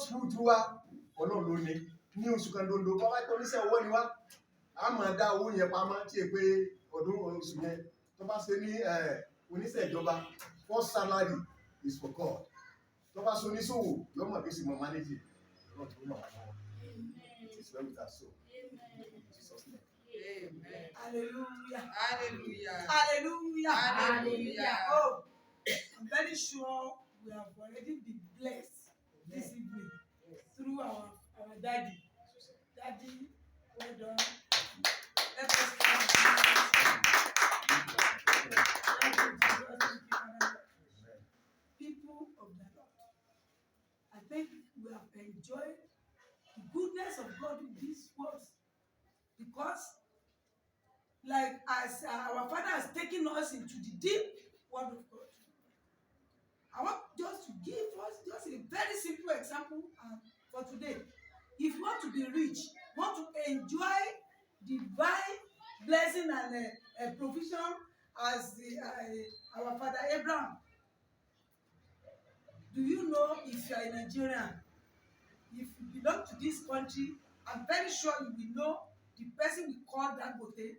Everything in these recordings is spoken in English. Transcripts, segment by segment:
household wa Ọlọ́run ló ní oṣù kan dondo kọ́ wáyé tó níṣẹ́ owó ni wá a máa dá owó yẹn pamọ́ tí è pé ọdún oṣù yẹn tó bá ṣe ní oníṣẹ́ ìjọba first salary is for God tó bá ṣe oníṣòwò yóò mọ̀ bí ó sì mọ̀ manage náà tó mọ̀ wá lọ́wọ́ it is well with us so Jesus name. Amen. Hallelujah. Hallelujah. Hallelujah. Hallelujah. Oh, I'm very sure we have already been blessed this evening through our daddy. Daddy, well done. Let us clap. People of the Lord, I think we have enjoyed the goodness of God in these words because, like as our Father has taken us into the deep word of God, I want just to give us just a very simple example for today. If you want to be rich, want to enjoy divine blessing and provision as our father Abraham, do you know if you are a Nigerian, if you belong to this country, I'm very sure you will know the person we call Dangote.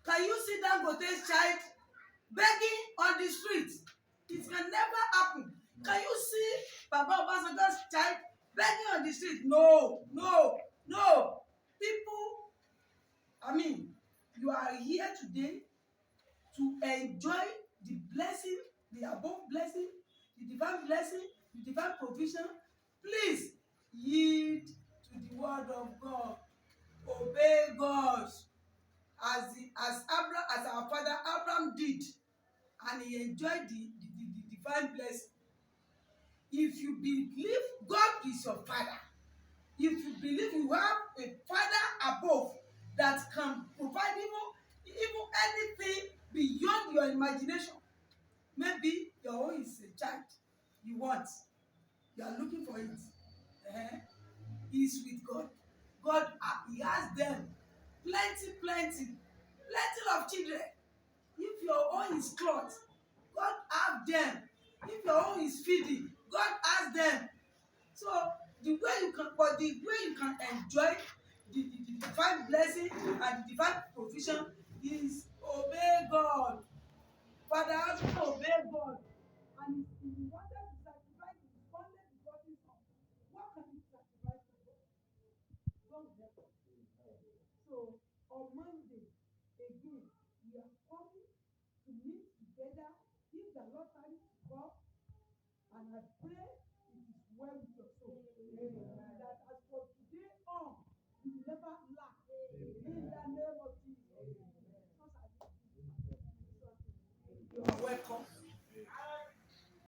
Can you see Dangote's child begging on the street? It can never happen. Can you see Baba Obasanjo's child begging on the street? No. People, I mean, you are here today to enjoy the blessing, the above blessing, the divine provision. Please yield to the word of God. Obey God as our father Abraham did, and he enjoyed the divine blessing. If you believe God is your father, if you believe you have a father above that can provide even anything beyond your imagination, maybe your own is a child you want, you are looking for it, is with God. God, he has them plenty of children. If your own is cloth, God have them. If your own is feeding, God has them. So the way you can enjoy the divine blessing and the divine provision is obey God. Father, has to obey God. And if he wanted to sacrifice his only begotten son, what can he sacrifice for God? God will help us. So on Monday, again, we are coming to meet together. If the Lord tarries to come, and I pray it is well with your soul. Amen. That as for today on, you will never lack. In the name of Jesus. You are welcome.